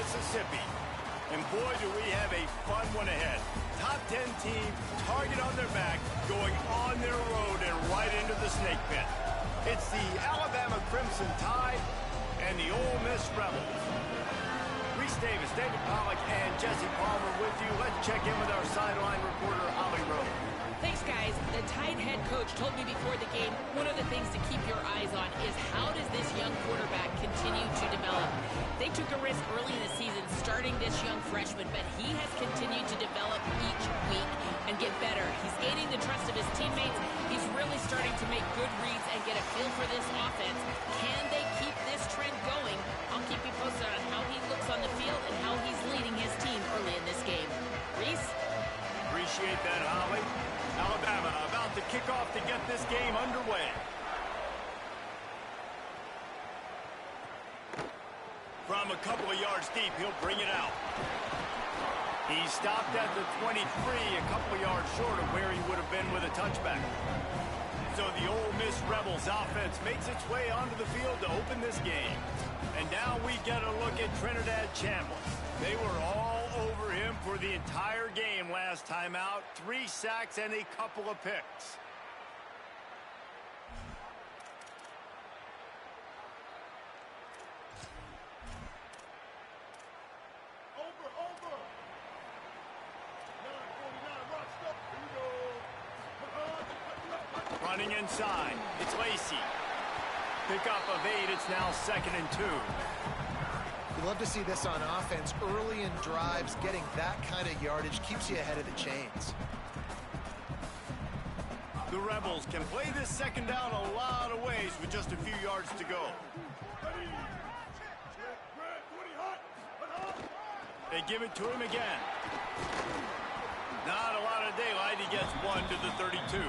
Mississippi. And boy, do we have a fun one ahead. Top 10 team, target on their back, going on their road and right into the snake pit. It's the Alabama Crimson Tide and the Ole Miss Rebels. Reese Davis, David Pollack, and Jesse Palmer with you. Let's check in with our sideline reporter, Holly Rowe. Thanks, guys. The Tide head coach told me before the game, one of the things to keep your eyes on is how does this young quarterback continue to develop. They took a risk early in the season starting this young freshman, but he has continued to develop each week and get better. He's gaining the trust of his teammates. He's really starting to make good reads and get a feel for this offense. Can they keep this trend going? I'll keep you posted on how he looks on the field and how he's leading his team early in this game. Reese? Appreciate that, Holly. Alabama about to kick off to get this game underway. From a couple of yards deep, he'll bring it out. He stopped at the 23, a couple of yards short of where he would have been with a touchback. So the Ole Miss Rebels offense makes its way onto the field to open this game. And now we get a look at Trinidad Chambliss. They were all over him for the entire game last time out. 3 sacks and a couple of picks. Running inside, it's Lacey. Pickup of 8, it's now 2nd and 2. You love to see this on offense. Early in drives, getting that kind of yardage keeps you ahead of the chains. The Rebels can play this second down a lot of ways with just a few yards to go. They give it to him again. Not a lot of daylight. He gets 1 to the 32.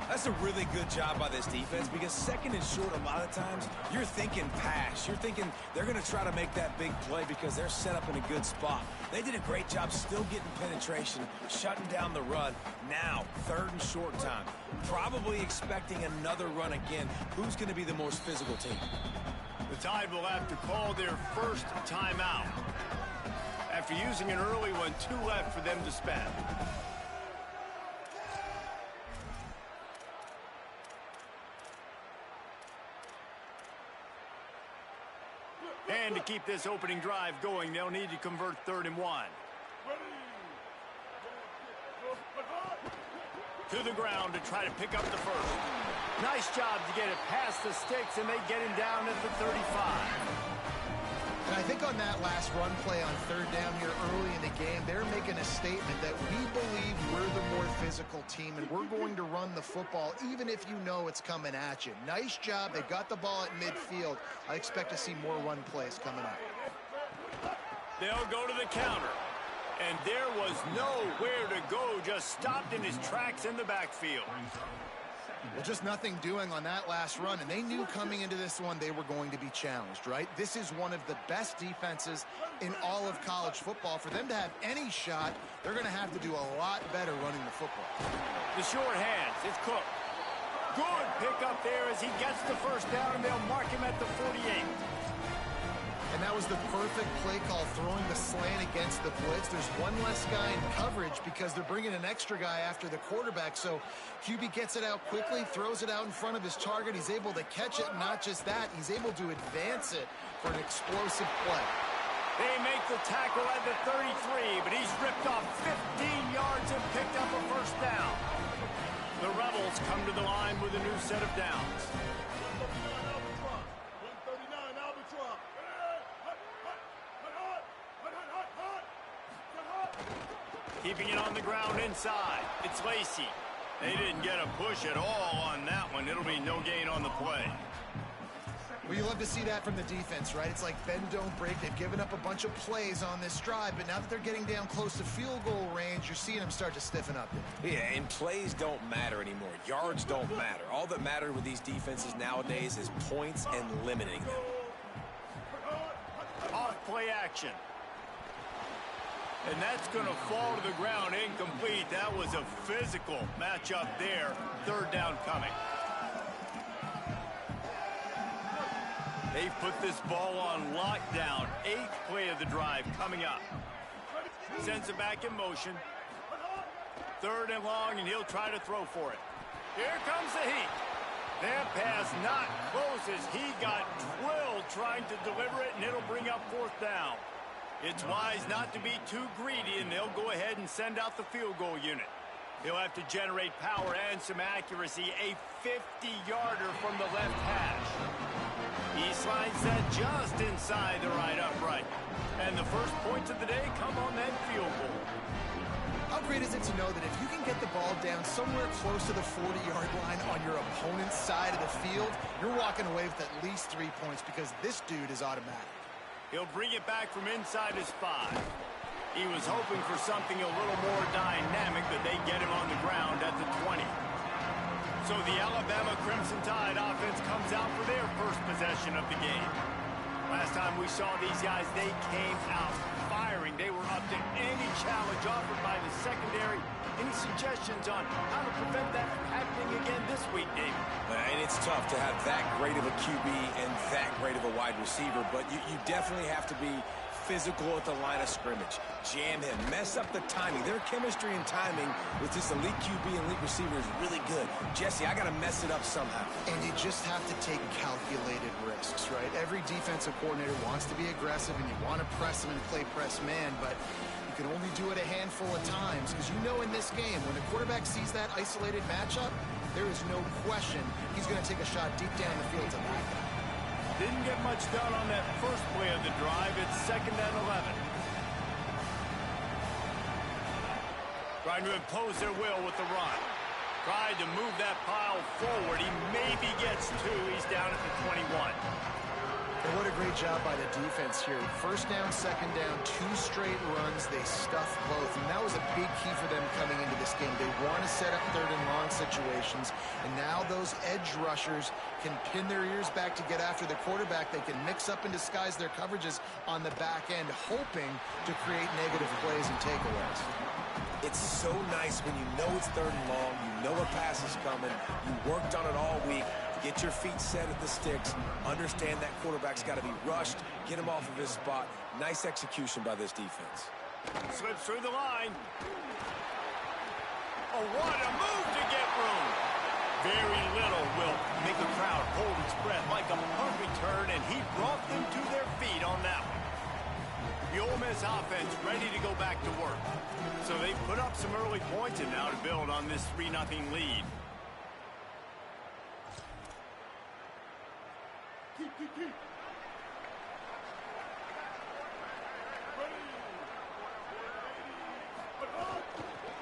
That's a really good job by this defense because 2nd and short, a lot of times, you're thinking pass. You're thinking they're going to try to make that big play because they're set up in a good spot. They did a great job still getting penetration, shutting down the run. Now, 3rd and short time. Probably expecting another run again. Who's going to be the most physical team? The Tide will have to call their first timeout. After using an early one, 2 left for them to spend. And to keep this opening drive going, they'll need to convert 3rd and 1. To the ground to try to pick up the first. Nice job to get it past the sticks, and they get him down at the 35. And I think on that last run play on 3rd down here early in the game, they're making a statement that we believe we're the more physical team and we're going to run the football even if you know it's coming at you. Nice job. They got the ball at midfield. I expect to see more run plays coming up. They'll go to the counter. And there was nowhere to go, just stopped in his tracks in the backfield. Well, just nothing doing on that last run, and they knew coming into this one they were going to be challenged, right? This is one of the best defenses in all of college football. For them to have any shot, they're going to have to do a lot better running the football. The short hands, it's Cook. Good pickup there as he gets the first down, and they'll mark him at the 48. And that was the perfect play call, throwing the slant against the blitz. There's one less guy in coverage because they're bringing an extra guy after the quarterback. So QB gets it out quickly, throws it out in front of his target. He's able to catch it. Not just that, he's able to advance it for an explosive play. They make the tackle at the 33, but he's ripped off 15 yards and picked up a first down. The Rebels come to the line with a new set of downs. Keeping it on the ground inside. It's Lacey. They didn't get a push at all on that one. It'll be no gain on the play. Well, you love to see that from the defense, right? It's like bend, don't break. They've given up a bunch of plays on this drive, but now that they're getting down close to field goal range, you're seeing them start to stiffen up. Yeah, and plays don't matter anymore. Yards don't matter. All that matters with these defenses nowadays is points and limiting them. Off play action. And that's going to fall to the ground incomplete. That was a physical matchup there. 3rd down coming. They've put this ball on lockdown. 8th play of the drive coming up. Sends it back in motion. 3rd and long, and he'll try to throw for it. Here comes the heat. That pass not close as he got drilled trying to deliver it, and it'll bring up 4th down. It's wise not to be too greedy, and they'll go ahead and send out the field goal unit. He'll have to generate power and some accuracy. A 50-yarder from the left hash. He slides that just inside the right upright. And the first points of the day come on that field goal. How great is it to know that if you can get the ball down somewhere close to the 40-yard line on your opponent's side of the field, you're walking away with at least 3 points because this dude is automatic. He'll bring it back from inside his 5. He was hoping for something a little more dynamic, but they get him on the ground at the 20. So the Alabama Crimson Tide offense comes out for their first possession of the game. Last time we saw these guys, they came out firing. They were up to any challenge offered by the secondary. Any suggestions on how to prevent that from happening again this week, David? And it's tough to have that great of a QB and that great of a wide receiver, but you definitely have to be physical at the line of scrimmage. Jam him, mess up the timing. Their chemistry and timing with this elite QB and elite receiver is really good. Jesse, I got to mess it up somehow. And you just have to take calculated risks, right? Every defensive coordinator wants to be aggressive, and you want to press him and play press man, but you can only do it a handful of times because you know in this game, when the quarterback sees that isolated matchup, there is no question he's going to take a shot deep down the field to that guy. Didn't get much done on that first play of the drive. It's 2nd and 11. Trying to impose their will with the run. Tried to move that pile forward. He maybe gets 2. He's down at the 21. And what a great job by the defense here. 1st down, 2nd down, 2 straight runs. They stuffed both, and that was a big key for them coming into this game. They want to set up 3rd and long situations, and now those edge rushers can pin their ears back to get after the quarterback. They can mix up and disguise their coverages on the back end, hoping to create negative plays and takeaways. It's so nice when you know it's 3rd and long, you know a pass is coming, you worked on it all week. Get your feet set at the sticks. Understand that quarterback's got to be rushed. Get him off of his spot. Nice execution by this defense. Slips through the line. Oh, what a move to get room. Very little will make a crowd hold its breath like a punt return, and he brought them to their feet on that one. The Ole Miss offense ready to go back to work. So they put up some early points and now to build on this 3-0 lead.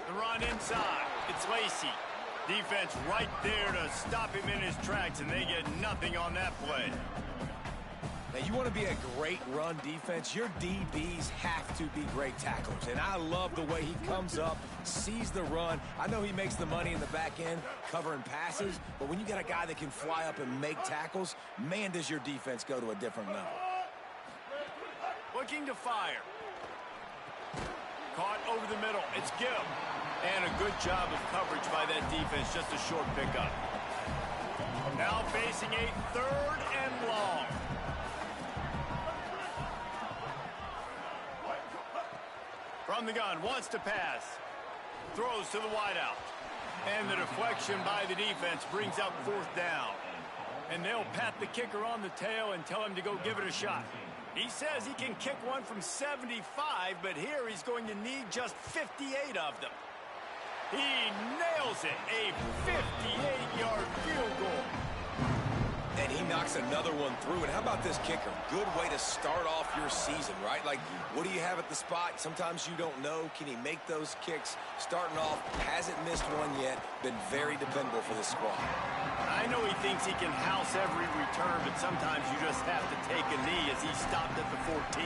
The run inside. It's Lacey. Defense right there to stop him in his tracks, and they get nothing on that play. Now, you want to be a great run defense, your DBs have to be great tacklers. And I love the way he comes up, sees the run. I know he makes the money in the back end covering passes, but when you got a guy that can fly up and make tackles, man, does your defense go to a different level. Looking to fire. Caught over the middle. It's Gill. And a good job of coverage by that defense. Just a short pickup. Now facing a 3rd and long. From the gun, wants to pass. Throws to the wideout. And the deflection by the defense brings up 4th down. And they'll pat the kicker on the tail and tell him to go give it a shot. He says he can kick one from 75, but here he's going to need just 58 of them. He nails it, a 58-yard field goal. And he knocks another one through. And how about this kicker? Good way to start off your season, right? Like, what do you have at the spot? Sometimes you don't know. Can he make those kicks? Starting off, hasn't missed one yet. Been very dependable for this squad. I know he thinks he can house every return, but sometimes you just have to take a knee as he stopped at the 14.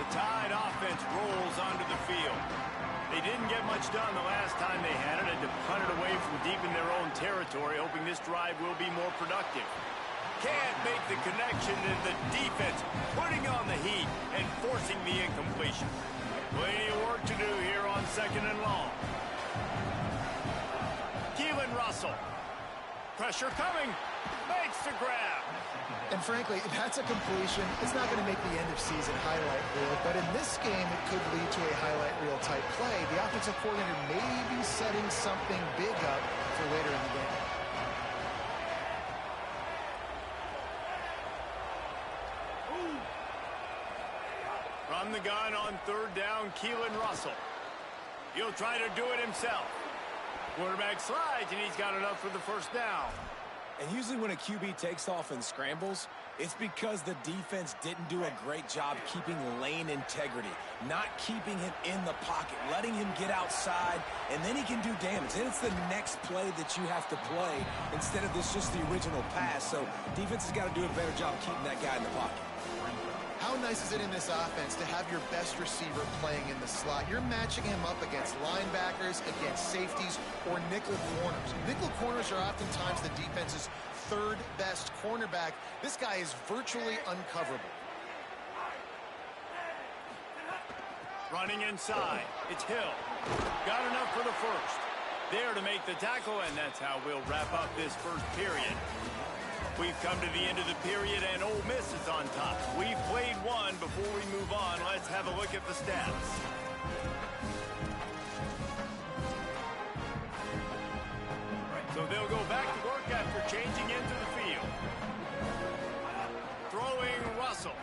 The Tide offense rolls onto the field. They didn't get much done the last time they had it, and to punt it away from deep in their own territory, hoping this drive will be more productive. Can't make the connection, and the defense putting on the heat and forcing the incompletion. Plenty of work to do here on 2nd and long. Keelan Russell Pressure coming. Makes the grab. And frankly, if that's a completion, it's not going to make the end-of-season highlight reel. But in this game, it could lead to a highlight reel type play. The offensive coordinator may be setting something big up for later in the game. From the gun on third down, Keelan Russell. He'll try to do it himself. Quarterback slides, and he's got enough for the first down. And usually when a QB takes off and scrambles, it's because the defense didn't do a great job keeping lane integrity, not keeping him in the pocket, letting him get outside, and then he can do damage. Then it's the next play that you have to play instead of this just the original pass. So defense has got to do a better job keeping that guy in the pocket. How nice is it in this offense to have your best receiver playing in the slot? You're matching him up against linebackers, against safeties, or nickel corners. Nickel corners are oftentimes the defense's third best cornerback. This guy is virtually uncoverable. Running inside, it's Hill. Got enough for the first. There to make the tackle, and that's how we'll wrap up this first period. We've come to the end of the period, and Ole Miss is on top. We've played one. Before we move on, let's have a look at the stats. So they'll go back to work after changing into the field. Throwing Russell.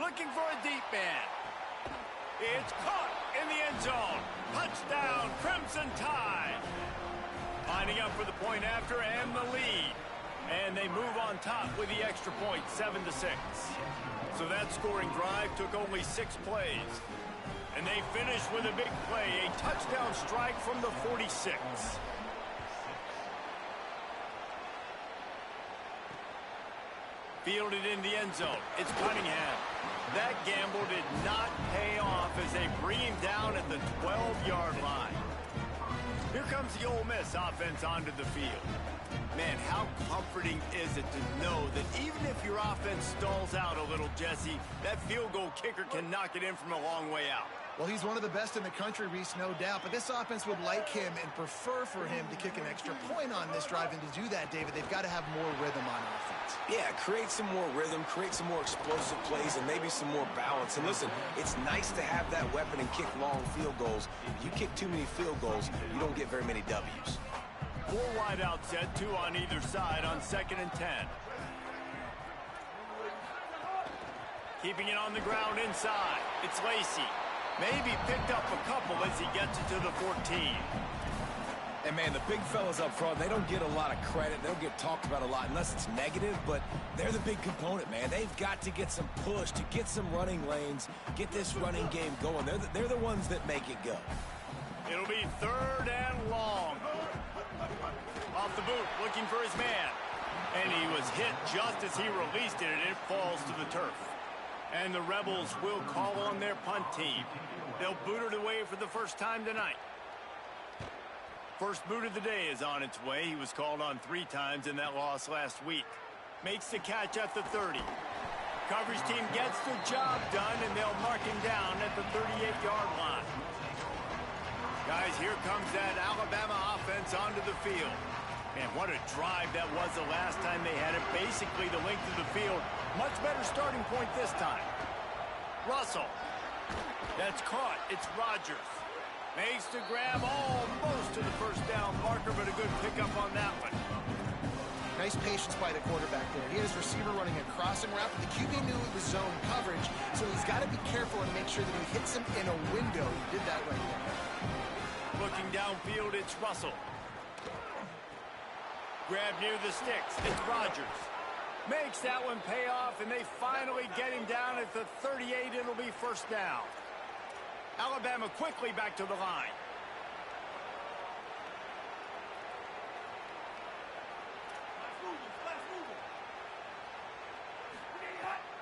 Looking for a deep man. It's caught in the end zone. Touchdown, Crimson Tide. Lining up for the point after and the lead. And they move on top with the extra point, 7-6. So that scoring drive took only 6 plays. And they finished with a big play, a touchdown strike from the 46. Fielded in the end zone. It's Cunningham. That gamble did not pay off as they bring him down at the 12-yard line. Here comes the Ole Miss offense onto the field. Man, how comforting is it to know that even if your offense stalls out a little, Jesse, that field goal kicker can knock it in from a long way out. Well, he's one of the best in the country, Reese, no doubt. But this offense would like him and prefer for him to kick an extra point on this drive. And to do that, David, they've got to have more rhythm on offense. Yeah, create some more rhythm, create some more explosive plays, and maybe some more balance. And listen, it's nice to have that weapon and kick long field goals. If you kick too many field goals, you don't get very many W's. 4 wide out set, 2 on either side on 2nd and 10. Keeping it on the ground inside. It's Lacey. Maybe picked up a couple as he gets it to the 14. And, man, the big fellas up front, they don't get a lot of credit. They don't get talked about a lot unless it's negative, but they're the big component, man. They've got to get some push, to get some running lanes, get this running game going. They're the ones that make it go. It'll be 3rd and long. Off the boot, looking for his man. And he was hit just as he released it, and it falls to the turf. And the Rebels will call on their punt team. They'll boot it away for the first time tonight. First boot of the day is on its way. He was called on 3 times in that loss last week. Makes the catch at the 30. Coverage team gets the job done, and they'll mark him down at the 38-yard line. Guys, here comes that Alabama offense onto the field. And what a drive that was the last time they had it. Basically the length of the field. Much better starting point this time. Russell. That's caught. It's Rodgers. Makes the grab almost to the first down marker, but a good pickup on that one. Nice patience by the quarterback there. He had his receiver running a crossing route, but the QB knew it was zone coverage, so he's got to be careful and make sure that he hits him in a window. He did that right there. Looking downfield, it's Russell. Grab near the sticks. It's Rodgers. Makes that one pay off, and they finally get him down at the 38. It'll be first down. Alabama quickly back to the line.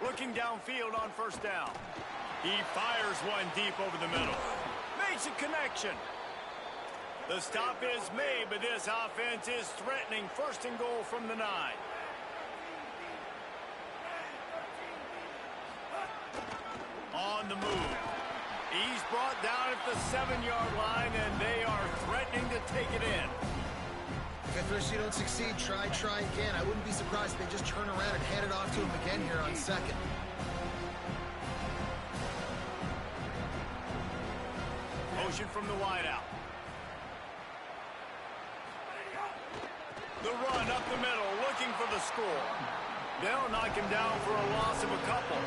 Looking downfield on first down. He fires one deep over the middle. Makes a connection. The stop is made, but this offense is threatening. 1st and goal from the 9. On the move. He's brought down at the 7-yard line, and they are threatening to take it in. If at first you don't succeed, try again. I wouldn't be surprised if they just turn around and hand it off to him again here on second. Motion from the wideout. The run up the middle, looking for the score. They'll knock him down for a loss of a couple.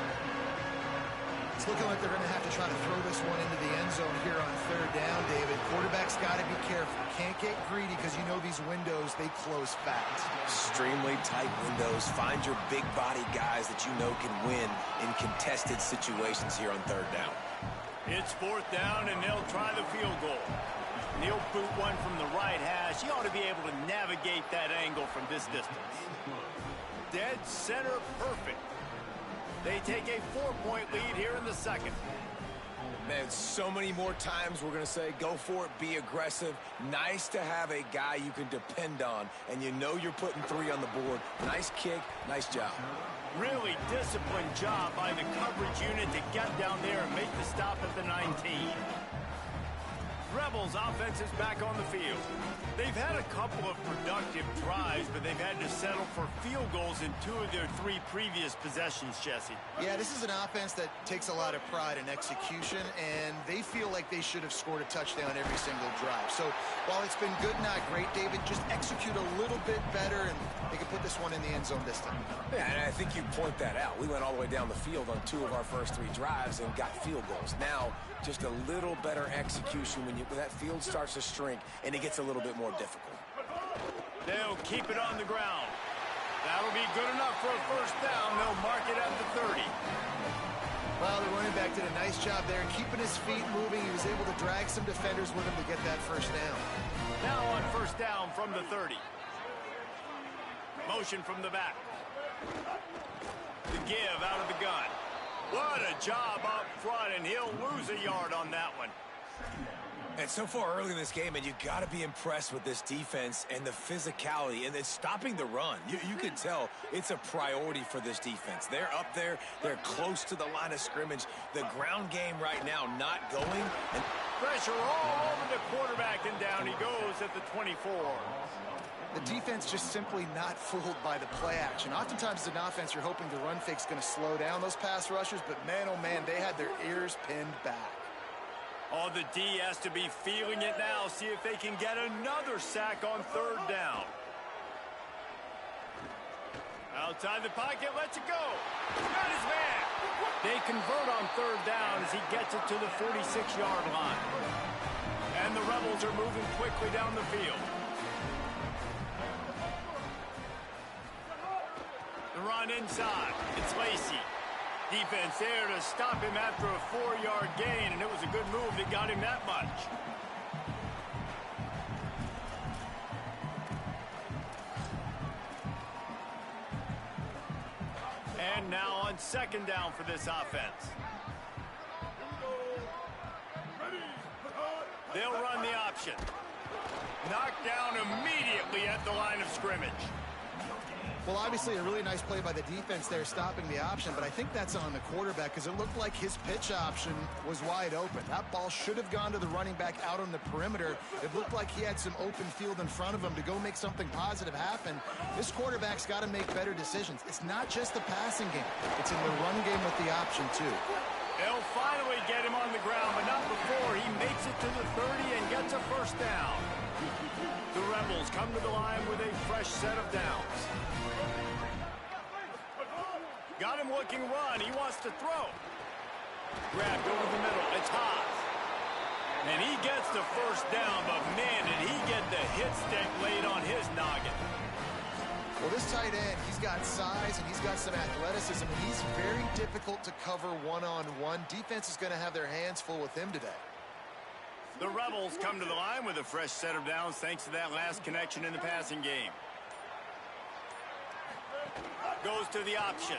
It's looking like they're going to have to try to throw this one into the end zone here on third down, David. Quarterback's got to be careful. Can't get greedy because you know these windows, they close fast. Extremely tight windows. Find your big body guys that you know can win in contested situations here on third down. It's fourth down, and they'll try the field goal. And he'll boot one from the right hash. He ought to be able to navigate that angle from this distance. Dead center perfect. They take a 4-point lead here in the second. Man, so many more times we're going to say, go for it, be aggressive. Nice to have a guy you can depend on, and you know you're putting 3 on the board. Nice kick, nice job. Really disciplined job by the coverage unit to get down there and make the stop at the 19. Rebels offense is back on the field. They've had a couple of productive drives, but they've had to settle for field goals in 2 of their 3 previous possessions, Jesse. Yeah, this is an offense that takes a lot of pride in execution, and they feel like they should have scored a touchdown every single drive. So while it's been good, not great, David, just execute a little bit better, and they can put this one in the end zone this time. Yeah, and I think you point that out. We went all the way down the field on 2 of our first 3 drives and got field goals. Now, just a little better execution when that field starts to shrink and it gets a little bit more difficult. They'll keep it on the ground. That'll be good enough for a first down. They'll mark it at the 30. Well, the running back did a nice job there, keeping his feet moving. He was able to drag some defenders with him to get that first down. Now on first down from the 30. Motion from the back. The give out of the gun. What a job up front, and he'll lose a yard on that one. And so far early in this game, and you got to be impressed with this defense and the physicality and then stopping the run. You can tell it's a priority for this defense. They're up there. They're close to the line of scrimmage. The ground game right now not going. And pressure all over the quarterback, and down he goes at the 24. The defense just simply not fooled by the play action. Oftentimes as an offense, you're hoping the run fake's going to slow down those pass rushers, but man, oh man, they had their ears pinned back. Oh, the D has to be feeling it now. See if they can get another sack on third down. Outside the pocket, lets it go. Got his man. They convert on third down as he gets it to the 46-yard line. And the Rebels are moving quickly down the field. The run inside. It's Lacey. Defense there to stop him after a 4-yard gain, and it was a good move that got him that much. And now on second down for this offense. They'll run the option. Knocked down immediately at the line of scrimmage. Well, obviously a really nice play by the defense there stopping the option, but I think that's on the quarterback because it looked like his pitch option was wide open. That ball should have gone to the running back out on the perimeter. It looked like he had some open field in front of him to go make something positive happen. This quarterback's got to make better decisions. It's not just the passing game. It's in the run game with the option, too. They'll finally get him on the ground, but not before he makes it to the 30 and gets a first down. The Rebels come to the line with a fresh set of downs. Got him looking run. He wants to throw. Grabbed over the middle. It's Haas. And he gets the first down, but man, did he get the hit stick laid on his noggin. Well, this tight end, he's got size and he's got some athleticism. And he's very difficult to cover one-on-one. Defense is going to have their hands full with him today. The Rebels come to the line with a fresh set of downs thanks to that last connection in the passing game. Goes to the option.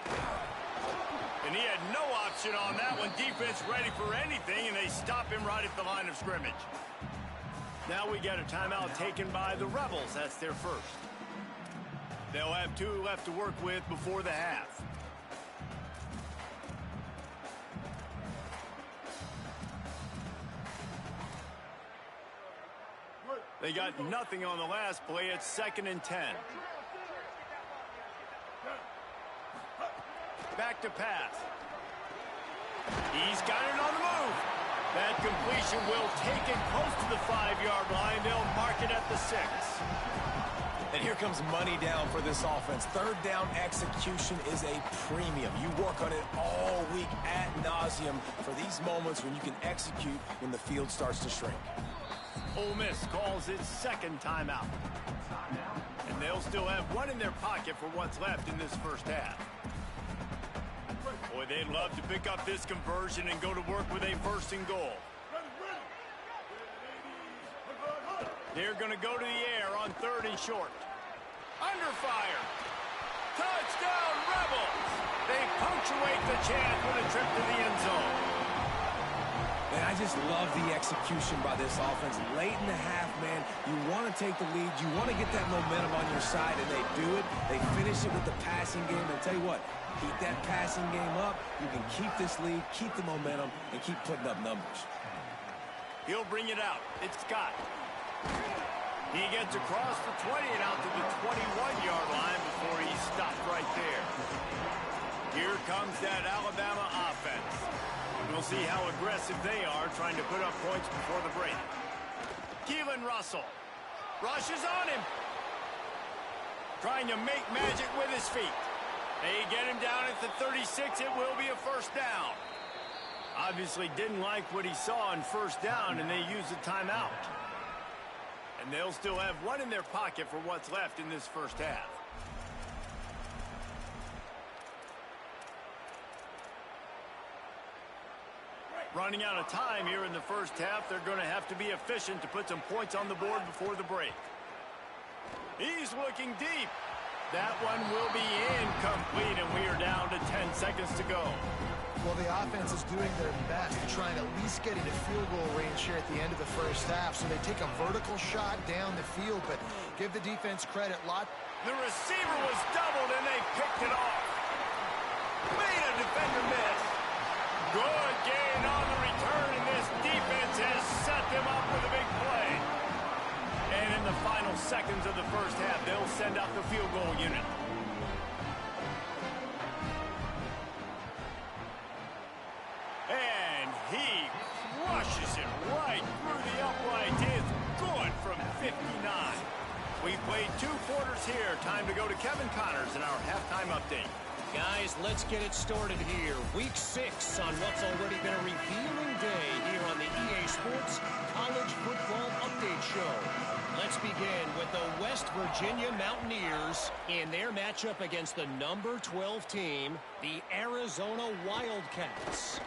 And he had no option on that one. Defense ready for anything, and they stop him right at the line of scrimmage. Now we get a timeout taken by the Rebels. That's their first. They'll have 2 left to work with before the half. They got nothing on the last play. It's 2nd and 10. Back to pass. He's got it on the move. That completion will take it close to the 5-yard line. They'll mark it at the 6. And here comes money down for this offense. Third down execution is a premium. You work on it all week ad nauseum for these moments when you can execute when the field starts to shrink. Ole Miss calls its 2nd timeout. And they'll still have one in their pocket for what's left in this first half. Boy, they'd love to pick up this conversion and go to work with a 1st and goal. They're going to go to the air on 3rd and short. Under fire. Touchdown, Rebels! They punctuate the chance with a trip to the end zone. Man, I just love the execution by this offense. Late in the half, man, you want to take the lead. You want to get that momentum on your side, and they do it. They finish it with the passing game. And tell you what, keep that passing game up. You can keep this lead, keep the momentum, and keep putting up numbers. He'll bring it out. It's Scott. He gets across the 20 and out to the 21-yard line before he's stopped right there. Here comes that Alabama offense. We'll see how aggressive they are trying to put up points before the break. Keelan Russell rushes on him. Trying to make magic with his feet. They get him down at the 36. It will be a 1st down. Obviously didn't like what he saw on 1st down, and they use a timeout. And they'll still have one in their pocket for what's left in this first half. Running out of time here in the first half. They're going to have to be efficient to put some points on the board before the break. He's looking deep. That one will be incomplete, and we are down to 10 seconds to go. Well, the offense is doing their best to try and at least get into field goal range here at the end of the first half. So they take a vertical shot down the field, but give the defense credit. The receiver was doubled, and they picked it off. Made a defender miss. Good gain on the return, and this defense has set them up with a big play. And in the final seconds of the first half, they'll send out the field goal unit. And he crushes it right through the upright. It's good from 59. We played 2 quarters here. Time to go to Kevin Connors in our halftime update. Guys, let's get it started here. Week 6 on what's already been a revealing day here on the EA Sports College Football Update Show. Let's begin with the West Virginia Mountaineers in their matchup against the number 12 team, the Arizona Wildcats.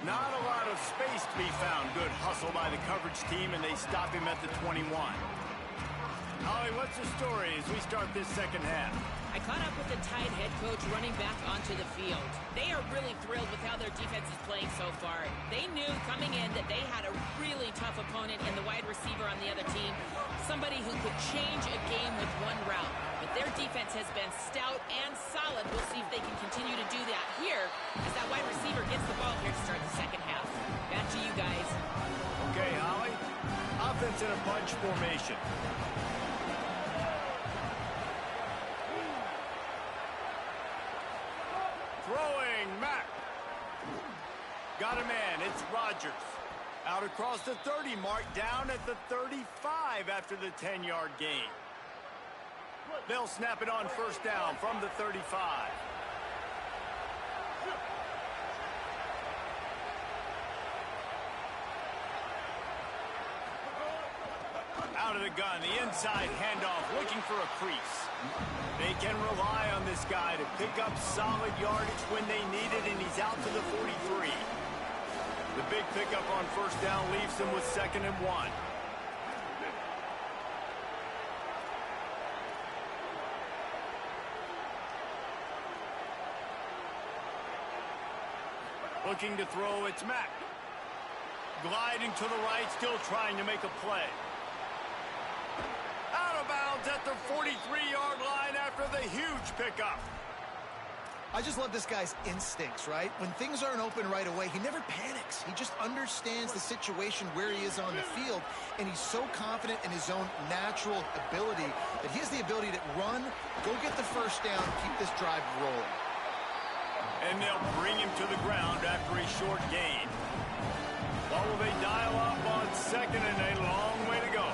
Not a lot of space to be found. Good hustle by the coverage team, and they stop him at the 21. Holly, what's the story as we start this second half? I caught up with the Tide head coach running back onto the field. They are really thrilled with how their defense is playing so far. They knew coming in that they had a really tough opponent in the wide receiver on the other team, somebody who could change a game with one route. But their defense has been stout and solid. We'll see if they can continue to do that here as that wide receiver gets the ball here to start the second half. Back to you guys. Okay, Holly. Offense in a bunch formation. Throwing, Mack. Got a man, it's Rodgers. Out across the 30 mark, down at the 35 after the 10-yard gain. They'll snap it on 1st down from the 35. Out of the gun, the inside handoff, looking for a crease. They can rely on this guy to pick up solid yardage when they need it, and he's out to the 43. The big pickup on 1st down leaves them with 2nd and 1. Looking to throw, it's Mack. Gliding to the right, still trying to make a play. Out of bounds at the 43-yard line after the huge pickup. I just love this guy's instincts, right? When things aren't open right away, he never panics. He just understands the situation where he is on the field, and he's so confident in his own natural ability that he has the ability to run, go get the first down, keep this drive rolling. And they'll bring him to the ground after a short gain. Or will they dial up on second and a long way to go?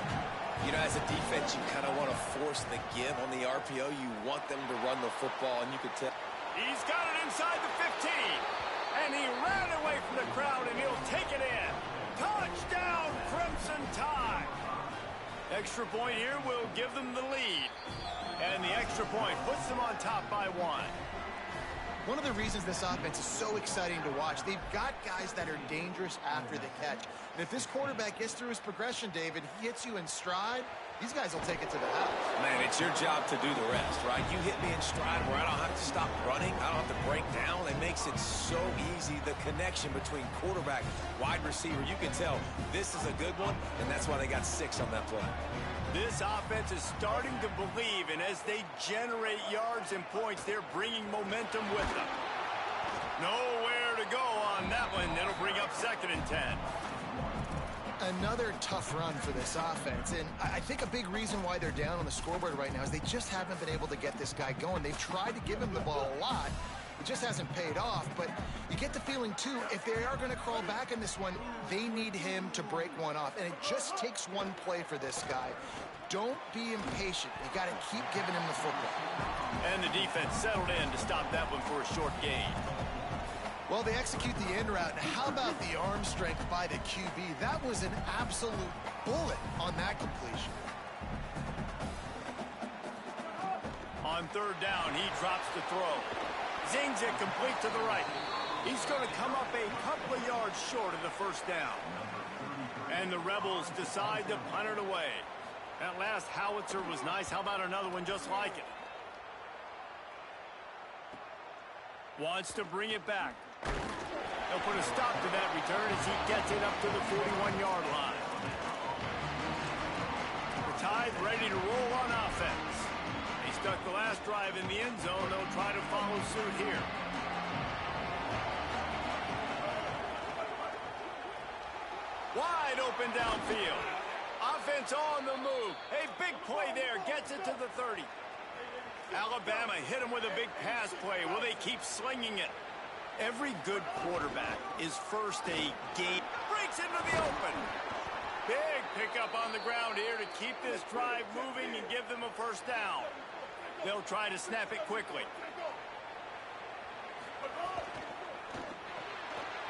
You know, as a defense, you kind of want to force the give on the RPO. You want them to run the football, and you could tell. He's got it inside the 15. And he ran away from the crowd, and he'll take it in. Touchdown, Crimson Tide. Extra point here will give them the lead. And the extra point puts them on top by 1. One of the reasons this offense is so exciting to watch, they've got guys that are dangerous after the catch. And if this quarterback gets through his progression, David, he hits you in stride, these guys will take it to the house. Man, it's your job to do the rest, right? You hit me in stride where I don't have to stop running. I don't have to break down. It makes it so easy, the connection between quarterback, wide receiver. You can tell this is a good one, and that's why they got 6 on that play. This offense is starting to believe, and as they generate yards and points, they're bringing momentum with them. Nowhere to go on that one. It'll bring up 2nd and 10. Another tough run for this offense, and I think a big reason why they're down on the scoreboard right now is they just haven't been able to get this guy going. They've tried to give him the ball a lot. It just hasn't paid off, but you get the feeling, too, if they are going to crawl back in this one, they need him to break one off, and it just takes one play for this guy. Don't be impatient. You got to keep giving him the football. And the defense settled in to stop that one for a short gain. Well, they execute the end route. How about the arm strength by the QB? That was an absolute bullet on that completion. On 3rd down, he drops the throw. Zings it complete to the right. He's going to come up a couple of yards short of the first down. And the Rebels decide to punt it away. That last howitzer was nice. How about another one just like it? Wants to bring it back. They'll put a stop to that return as he gets it up to the 41-yard line. The Tide ready to roll on offense. They stuck the last drive in the end zone. They'll try to follow suit here. Wide open downfield. Offense on the move. A big play there. Gets it to the 30. Alabama hit him with a big pass play. Will they keep slinging it? Every good quarterback is first a game. Breaks into the open. Big pickup on the ground here to keep this drive moving and give them a first down. They'll try to snap it quickly.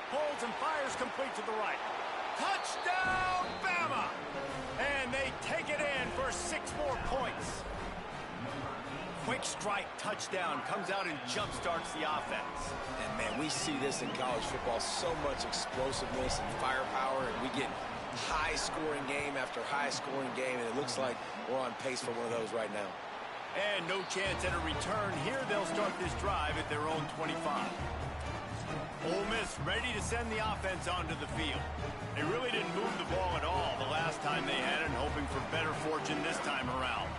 Holds and fires complete to the right. Touchdown, Bama! And they take it in for 6 more points. Quick strike touchdown comes out and jump-starts the offense. And, man, we see this in college football, so much explosiveness and firepower, and we get high-scoring game after high-scoring game, and it looks like we're on pace for one of those right now. And no chance at a return. Here they'll start this drive at their own 25. Ole Miss ready to send the offense onto the field. They really didn't move the ball at all the last time they had it, and hoping for better fortune this time around.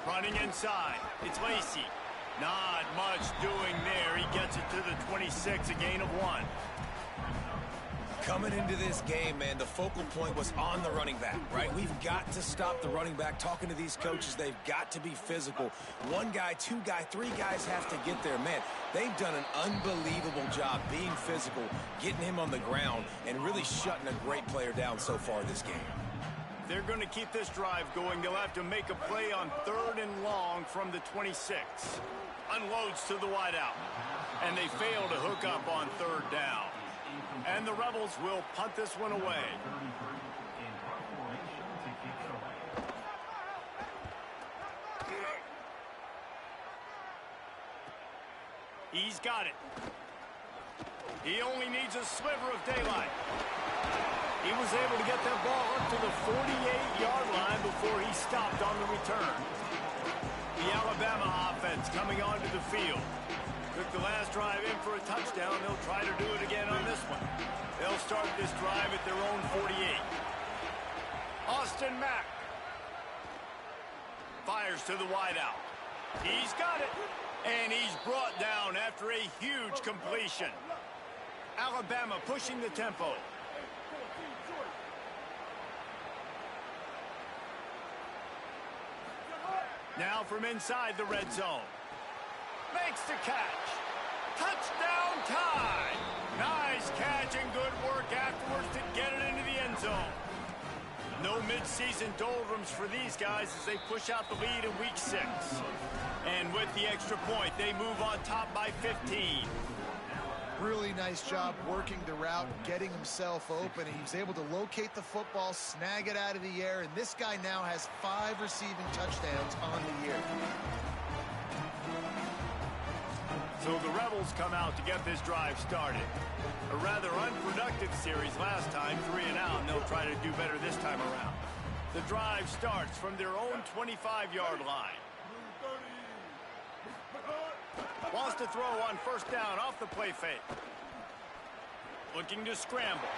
Running inside, it's Lacey. Not much doing there. He gets it to the 26, a gain of 1. Coming into this game, man, the focal point was on the running back, right? We've got to stop the running back. Talking to these coaches, they've got to be physical. 1 guy, 2 guy, 3 guys have to get there. Man, they've done an unbelievable job being physical, getting him on the ground, and really shutting a great player down so far this game. They're going to keep this drive going. They'll have to make a play on 3rd and long from the 26. Unloads to the wideout. And they fail to hook up on 3rd down. And the Rebels will punt this one away. He's got it. He only needs a sliver of daylight. He was able to get that ball up to the 48-yard line before he stopped on the return. The Alabama offense coming onto the field. Took the last drive in for a touchdown. They'll try to do it again on this one. They'll start this drive at their own 48. Austin Mack fires to the wideout. He's got it. And he's brought down after a huge completion. Alabama pushing the tempo. Now from inside the red zone. Makes the catch. Touchdown time. Nice catch and good work afterwards to get it into the end zone. No midseason doldrums for these guys as they push out the lead in week 6. And with the extra point, they move on top by 15. Really nice job working the route, getting himself open. He was able to locate the football, snag it out of the air, and this guy now has 5 receiving touchdowns on the year. So the Rebels come out to get this drive started. A rather unproductive series last time, 3 and out, and they'll try to do better this time around. The drive starts from their own 25-yard line. Wants to throw on first down off the play fake. Looking to scramble.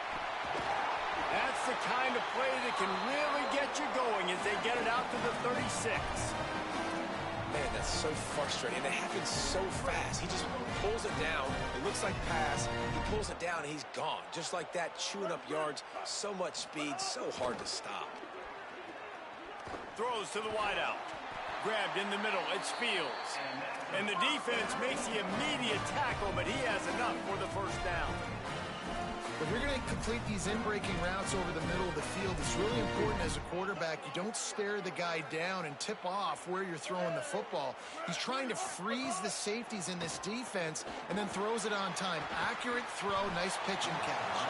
That's the kind of play that can really get you going as they get it out to the 36. Man, that's so frustrating. It happens so fast. He just pulls it down. It looks like pass. He pulls it down, and he's gone. Just like that, chewing up yards. So much speed, so hard to stop. Throws to the wideout. Grabbed in the middle. It's Fields. And the defense makes the immediate tackle, but he has enough for the first down. If you're going to complete these in-breaking routes over the middle of the field, it's really important as a quarterback you don't stare the guy down and tip off where you're throwing the football. He's trying to freeze the safeties in this defense and then throws it on time. Accurate throw, nice pitch and catch.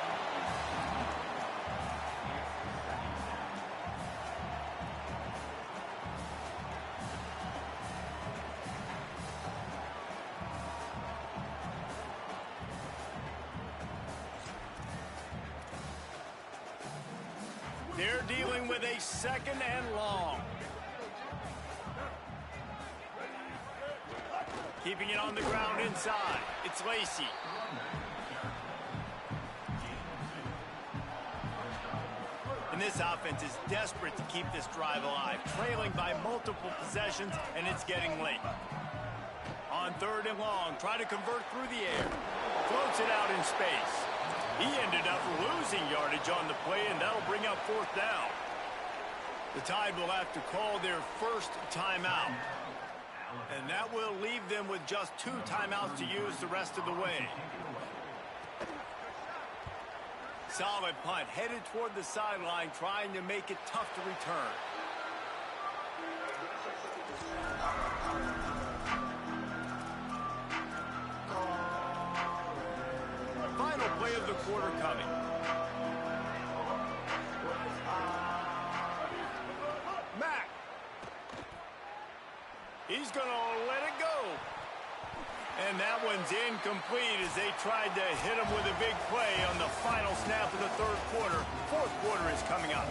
They're dealing with a second and long. Keeping it on the ground inside. It's Lacey. And this offense is desperate to keep this drive alive, trailing by multiple possessions, and it's getting late. On 3rd and long, try to convert through the air. Floats it out in space. He ended up losing yardage on the play, and that'll bring up 4th down. The Tide will have to call their first timeout. And that will leave them with just 2 timeouts to use the rest of the way. Solid punt, headed toward the sideline, trying to make it tough to return. Final play of the quarter coming. Mack. He's going to let it go. And that one's incomplete as they tried to hit him with a big play on the final snap of the 3rd quarter. 4th quarter is coming up.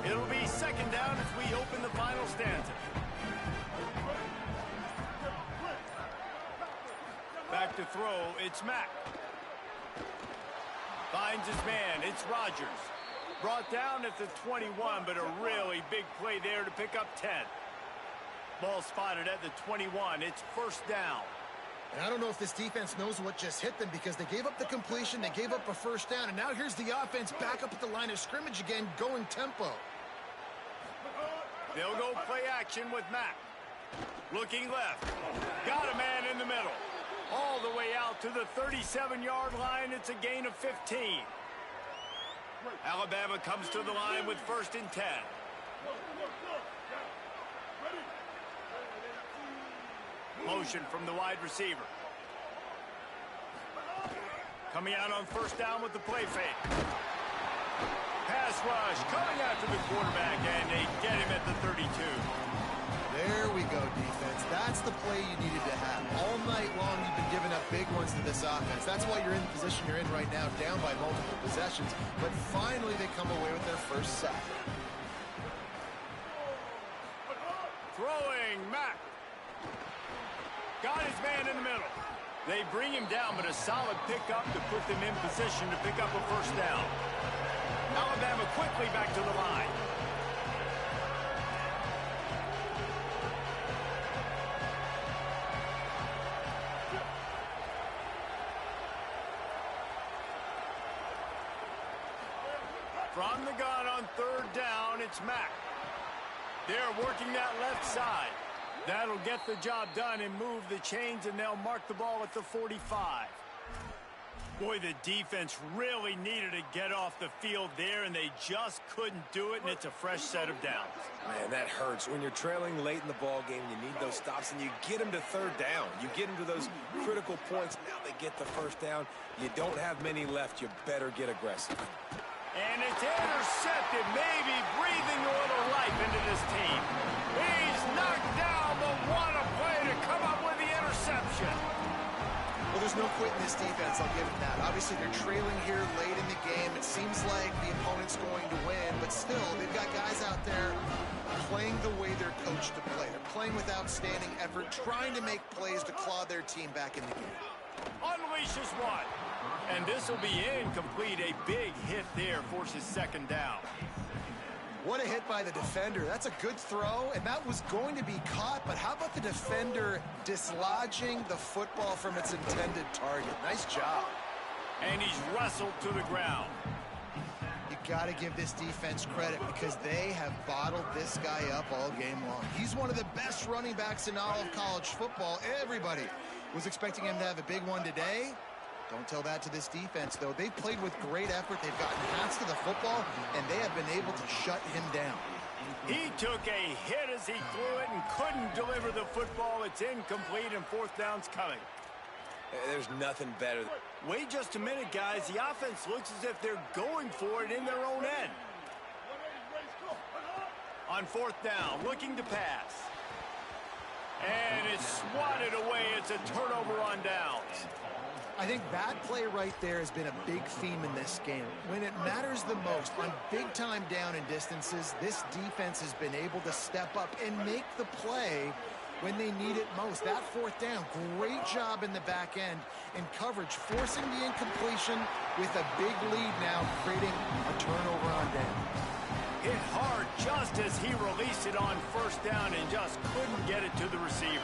It'll be 2nd down as we open the final stanza. Back to throw, it's Mack. Finds his man, it's Rodgers. Brought down at the 21, but a really big play there to pick up 10. Ball spotted at the 21, it's 1st down. And I don't know if this defense knows what just hit them because they gave up the completion, they gave up a 1st down, and now here's the offense back up at the line of scrimmage again, going tempo. They'll go play action with Mack. Looking left. Got a man in the middle. All the way out to the 37-yard line. It's a gain of 15. Alabama comes to the line with 1st and 10. Motion from the wide receiver. Coming out on 1st down with the play fake. Pass rush coming after the quarterback, and they get him at the 32. There we go, defense. That's the play you needed to have. All night long, you've been giving up big ones to this offense. That's why you're in the position you're in right now, down by multiple possessions. But finally, they come away with their first sack. Throwing, Mack. Got his man in the middle. They bring him down, but a solid pickup to put them in position to pick up a first down. Alabama quickly back to the line. From the gun on third down, it's Mack. They're working that left side. That'll get the job done and move the chains, and they'll mark the ball at the 45. Boy, the defense really needed to get off the field there, and they just couldn't do it, and it's a fresh set of downs. Man, that hurts. When you're trailing late in the ball game, you need those stops, and you get them to third down. You get them to those critical points. Now they get the first down. You don't have many left. You better get aggressive. And it's intercepted, maybe breathing a little life into this team. He's knocked down, but what a play to come up with the interception. Well, there's no quitting this defense, I'll give it that. Obviously, they're trailing here late in the game. It seems like the opponent's going to win, but still, they've got guys out there playing the way they're coached to play. They're playing with outstanding effort, trying to make plays to claw their team back in the game. Unleashes one. And this will be incomplete. A big hit there forces second down. What a hit by the defender. That's a good throw, and that was going to be caught, but how about the defender dislodging the football from its intended target? Nice job. And he's wrestled to the ground. You got to give this defense credit because they have bottled this guy up all game long. He's one of the best running backs in all of college football. Everybody was expecting him to have a big one today. Don't tell that to this defense, though. They've played with great effort. They've gotten hands to the football, and they have been able to shut him down. He took a hit as he threw it and couldn't deliver the football. It's incomplete, and fourth down's coming. There's nothing better. Wait just a minute, guys. The offense looks as if they're going for it in their own end. On fourth down, looking to pass. And it's swatted away. It's a turnover on downs. I think that play right there has been a big theme in this game. When it matters the most, on big-time down and distances, this defense has been able to step up and make the play when they need it most. That fourth down, great job in the back end in coverage, forcing the incompletion with a big lead now, creating a turnover on down. Hit hard just as he released it on first down and just couldn't get it to the receiver.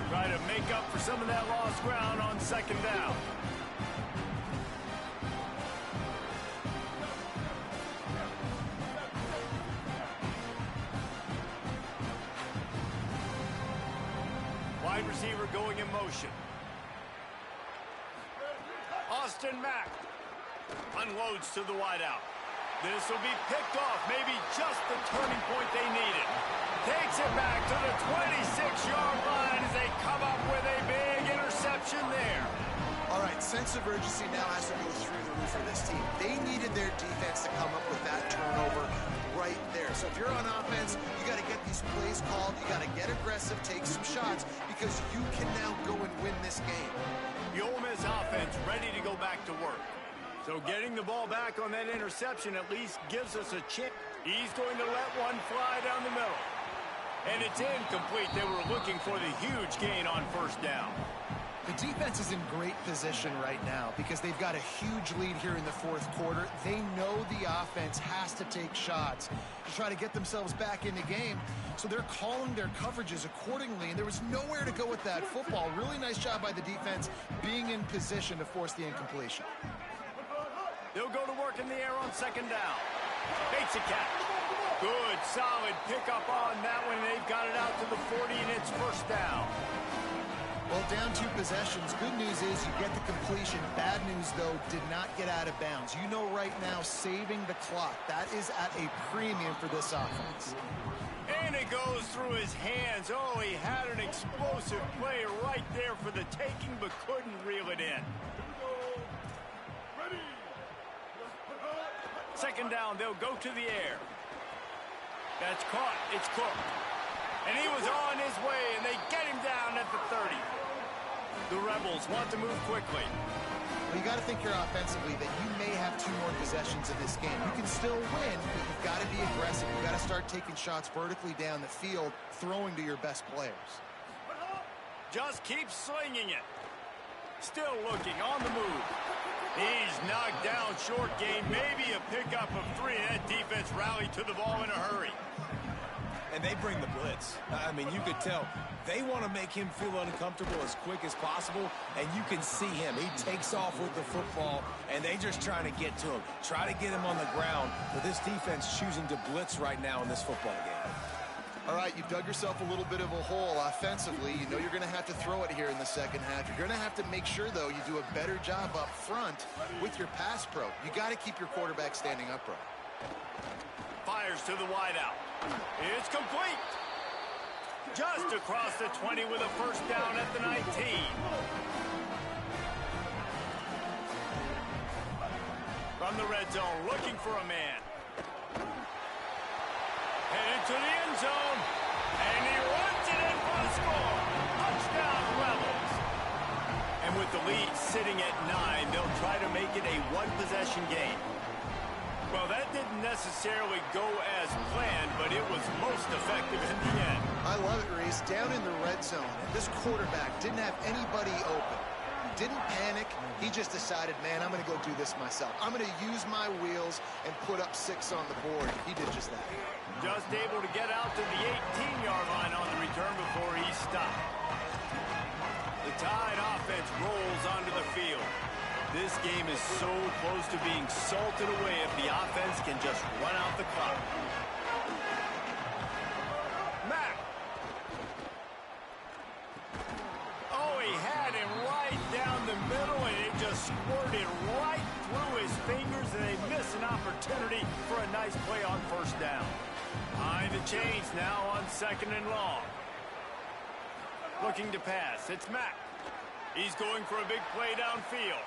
Try to make up for some of that lost ground on second down. Wide receiver going in motion. Austin Mack unloads to the wideout. This will be picked off, maybe just the turning point they needed. Takes it back to the 26-yard line as they come up with a big interception there. All right, sense of urgency now has to go through the roof for this team. They needed their defense to come up with that turnover right there. So if you're on offense, you got to get these plays called. You got to get aggressive, take some shots, because you can now go and win this game. The Ole Miss offense ready to go back to work. So getting the ball back on that interception at least gives us a chance. He's going to let one fly down the middle. And it's incomplete. They were looking for the huge gain on first down. The defense is in great position right now because they've got a huge lead here in the fourth quarter. They know the offense has to take shots to try to get themselves back in the game. So they're calling their coverages accordingly, and there was nowhere to go with that football. Really nice job by the defense being in position to force the incompletion. They'll go to work in the air on second down. Makes a catch. Good, solid pickup on that one. They've got it out to the 40, and it's first down. Well, down 2 possessions. Good news is you get the completion. Bad news, though, did not get out of bounds. You know right now, saving the clock. That is at a premium for this offense. And it goes through his hands. Oh, he had an explosive play right there for the taking, but couldn't reel it in. Second down, they'll go to the air. That's caught. It's Cook. And he was on his way, and they get him down at the 30. The Rebels want to move quickly. Well, you got to think here offensively that you may have 2 more possessions in this game. You can still win, but you've got to be aggressive. You've got to start taking shots vertically down the field, throwing to your best players. Just keep slinging it. Still looking on the move. He's knocked down short gain, maybe a pickup of 3. That defense rallied to the ball in a hurry. And they bring the blitz. I mean, you could tell they want to make him feel uncomfortable as quick as possible, and you can see him. He takes off with the football, and they just trying to get to him, try to get him on the ground, but this defense choosing to blitz right now in this football game. All right, you've dug yourself a little bit of a hole offensively. You know you're going to have to throw it here in the second half. You're going to have to make sure, though, you do a better job up front with your pass pro. You got to keep your quarterback standing upright. Fires to the wideout. It's complete. Just across the 20 with a first down at the 19. From the red zone, looking for a man. Headed to the end zone. And he runs it in for the score. Touchdown, Rebels. And with the lead sitting at 9, they'll try to make it a one-possession game. Well, that didn't necessarily go as planned, but it was most effective in the end. I love it, Reese. Down in the red zone, and this quarterback didn't have anybody open. Didn't panic. He just decided, man, I'm going to go do this myself. I'm going to use my wheels and put up 6 on the board. He did just that. Just able to get out to the 18-yard line on the return before he stopped. The Tide offense rolls onto the field. This game is so close to being salted away if the offense can just run out the clock. Mack. Oh, he had him right down the middle, and it just squirted right through his fingers, and they miss an opportunity for a nice play on first down. Behind the chains now on 2nd and long. Looking to pass. It's Mack. He's going for a big play downfield.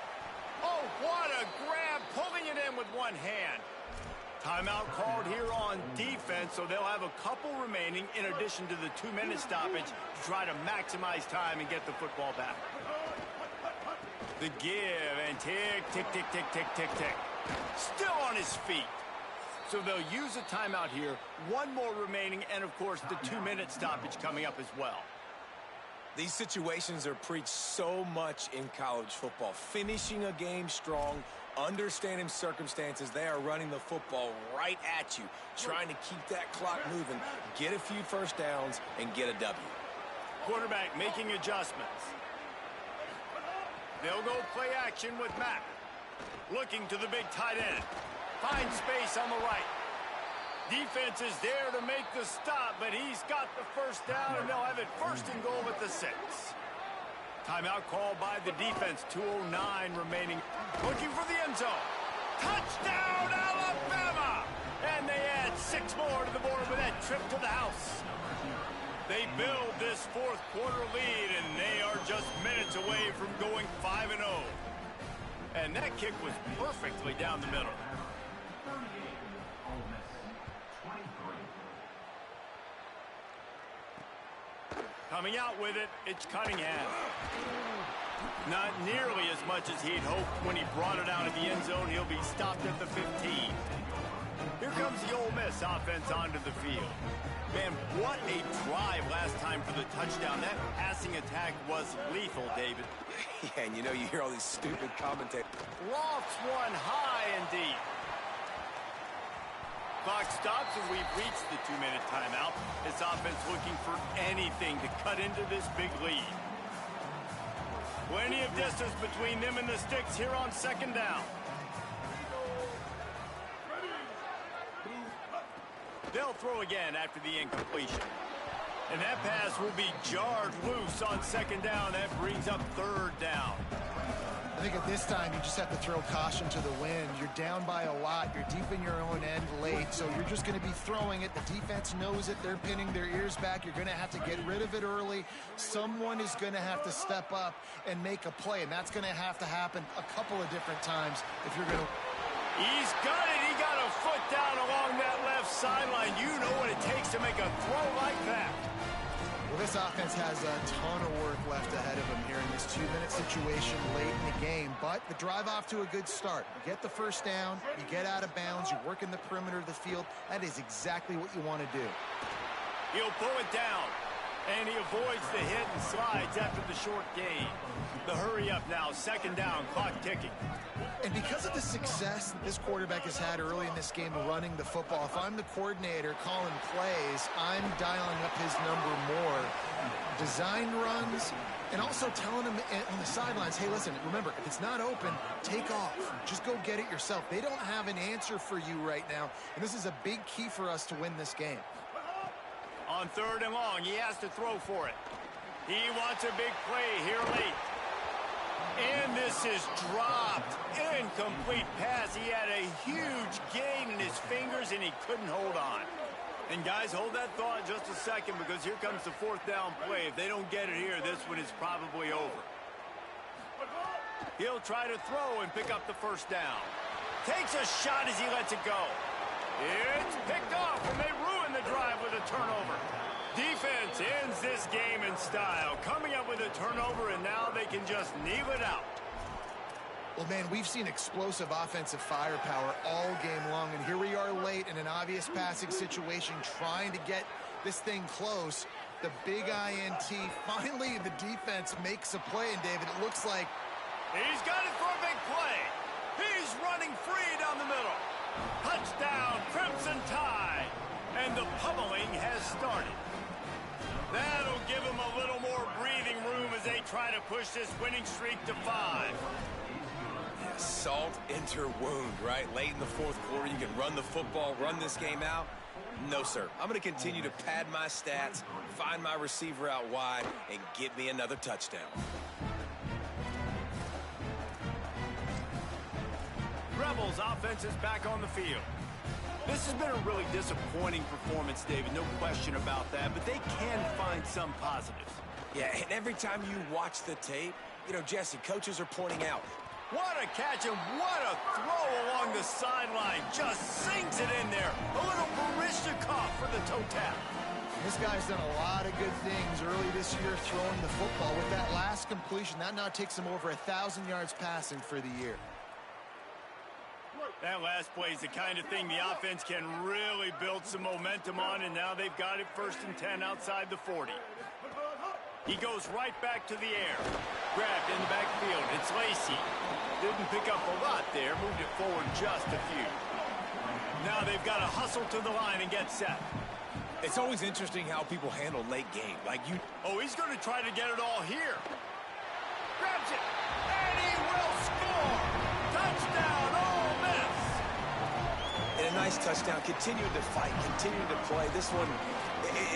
Oh, what a grab, pulling it in with one hand. Timeout called here on defense, so they'll have a couple remaining in addition to the 2-minute stoppage to try to maximize time and get the football back. The give, and tick, tick, tick, tick, tick, tick, tick. Still on his feet. So they'll use a timeout here, 1 more remaining, and of course the 2-minute stoppage coming up as well. These situations are preached so much in college football. Finishing a game strong, understanding circumstances. They are running the football right at you, trying to keep that clock moving, get a few first downs, and get a W. Quarterback making adjustments. They'll go play action with Mack. Looking to the big tight end. Finds space on the right. Defense is there to make the stop, but he's got the first down, and they'll have it 1st and goal at the 6. Timeout called by the defense. 2:09 remaining. Looking for the end zone. Touchdown, Alabama! And they add 6 more to the board with that trip to the house. They build this 4th quarter lead, and they are just minutes away from going 5-0. And that kick was perfectly down the middle. Coming out with it, it's Cunningham. Not nearly as much as he'd hoped when he brought it out of the end zone. He'll be stopped at the 15. Here comes the Ole Miss offense onto the field. Man, what a drive last time for the touchdown. That passing attack was lethal, David. Yeah, and you know, you hear all these stupid commentators. Lofts one high and deep. Clock stops, and we've reached the 2-minute timeout. This offense looking for anything to cut into this big lead. Plenty of distance between them and the sticks here on 2nd down. They'll throw again after the incompletion. And that pass will be jarred loose on 2nd down. That brings up 3rd down. I think at this time, you just have to throw caution to the wind. You're down by a lot. You're deep in your own end late, so you're just going to be throwing it. The defense knows it. They're pinning their ears back. You're going to have to get rid of it early. Someone is going to have to step up and make a play, and that's going to have to happen a couple of different times if you're going to... He's got it. He got a foot down along that left sideline. You know what it takes to make a throw like that. Well, this offense has a ton of work left ahead of them here in this 2-minute situation late in the game. But the drive off to a good start. You get the first down, you get out of bounds, you work in the perimeter of the field. That is exactly what you want to do. He'll pull it down, and he avoids the hit and slides after the short gain. The hurry up now, second down, clock ticking. And because of the success that this quarterback has had early in this game running the football, if I'm the coordinator calling plays, I'm dialing up his number more. Design runs, and also telling him on the sidelines, hey, listen, remember, if it's not open, take off. Just go get it yourself. They don't have an answer for you right now, and this is a big key for us to win this game. On third and long, he has to throw for it. He wants a big play here late. And this is dropped. Incomplete pass. He had a huge gain in his fingers, and he couldn't hold on. And guys, hold that thought just a second, because here comes the fourth down play. If they don't get it here, this one is probably over. He'll try to throw and pick up the first down. Takes a shot as he lets it go. It's picked off, and they ruin the drive with a turnover. Defense ends this game in style, coming up with a turnover, and now they can just kneel it out. Well, man, we've seen explosive offensive firepower all game long, and here we are late in an obvious passing situation trying to get this thing close. The big INT, finally the defense makes a play, and David, it looks like he's got it for a big play. He's running free down the middle. Touchdown, Crimson Tide. And the pummeling has started. That'll give them a little more breathing room as they try to push this winning streak to 5. Yeah, salt enter wound, right? Late in the fourth quarter, you can run the football, run this game out. No, sir. I'm going to continue to pad my stats, find my receiver out wide, and get me another touchdown. Rebels offense is back on the field. This has been a really disappointing performance, David, no question about that, but they can find some positives. Yeah, and every time you watch the tape, you know, Jesse, coaches are pointing out. What a catch and what a throw along the sideline. Just sinks it in there. A little Barishnikov for the toe tap. this guy's done a lot of good things early this year throwing the football. With that last completion, that now takes him over 1,000 yards passing for the year. That last play is the kind of thing the offense can really build some momentum on, and now they've got it 1st and 10 outside the 40. He goes right back to the air. Grabbed in the backfield. It's Lacey. Didn't pick up a lot there. Moved it forward just a few. Now they've got to hustle to the line and get set. It's always interesting how people handle late game. Oh, he's going to try to get it all here. Grabs it. And he will score. Touchdown, Ole Miss. And a nice touchdown. Continuing to fight, continuing to play. This one,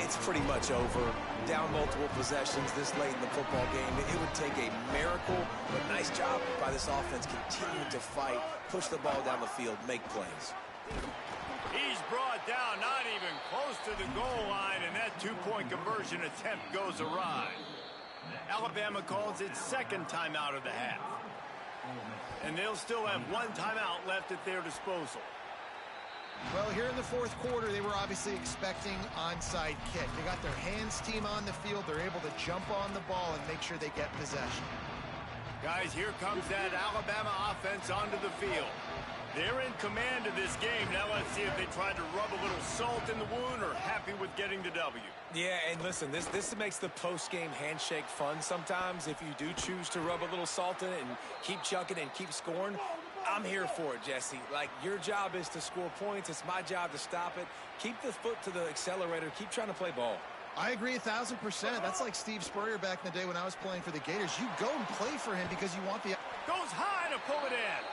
it's pretty much over. Down multiple possessions this late in the football game. It would take a miracle, but nice job by this offense continuing to fight, push the ball down the field, make plays. He's brought down, not even close to the goal line, and that two-point conversion attempt goes awry. Alabama calls its second timeout of the half. And they'll still have one timeout left at their disposal. Well, here in the fourth quarter, they were obviously expecting onside kick. They got their hands team on the field. They're able to jump on the ball and make sure they get possession. Guys, here comes that Alabama offense onto the field. They're in command of this game. Now let's see if they try to rub a little salt in the wound or happy with getting the W. Yeah, and listen, this makes the post-game handshake fun sometimes. If you do choose to rub a little salt in it and keep chucking and keep scoring, I'm here for it, Jesse. Like, your job is to score points. It's my job to stop it. Keep the foot to the accelerator. Keep trying to play ball. I agree 1,000%. That's like Steve Spurrier back in the day when I was playing for the Gators. You go and play for him because you want the... Goes high to pull it in.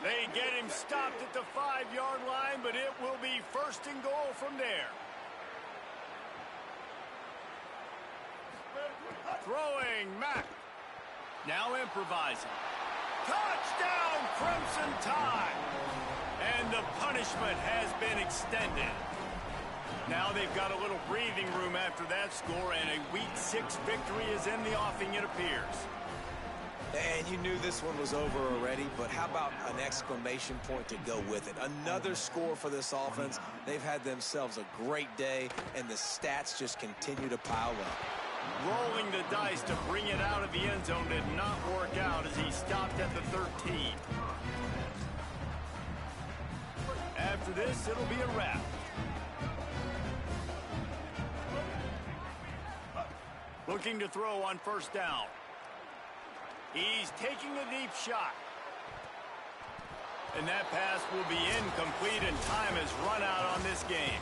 They get him stopped at the 5-yard line, but it will be 1st and goal from there. Throwing Mack. Now improvising. Touchdown, Crimson Tide. And the punishment has been extended. Now they've got a little breathing room after that score, and a Week 6 victory is in the offing, it appears. And you knew this one was over already, but how about an exclamation point to go with it? Another score for this offense. They've had themselves a great day, and the stats just continue to pile up. Rolling the dice to bring it out of the end zone did not work out as he stopped at the 13. After this, it'll be a wrap. Looking to throw on first down. He's taking a deep shot. And that pass will be incomplete, and time has run out on this game.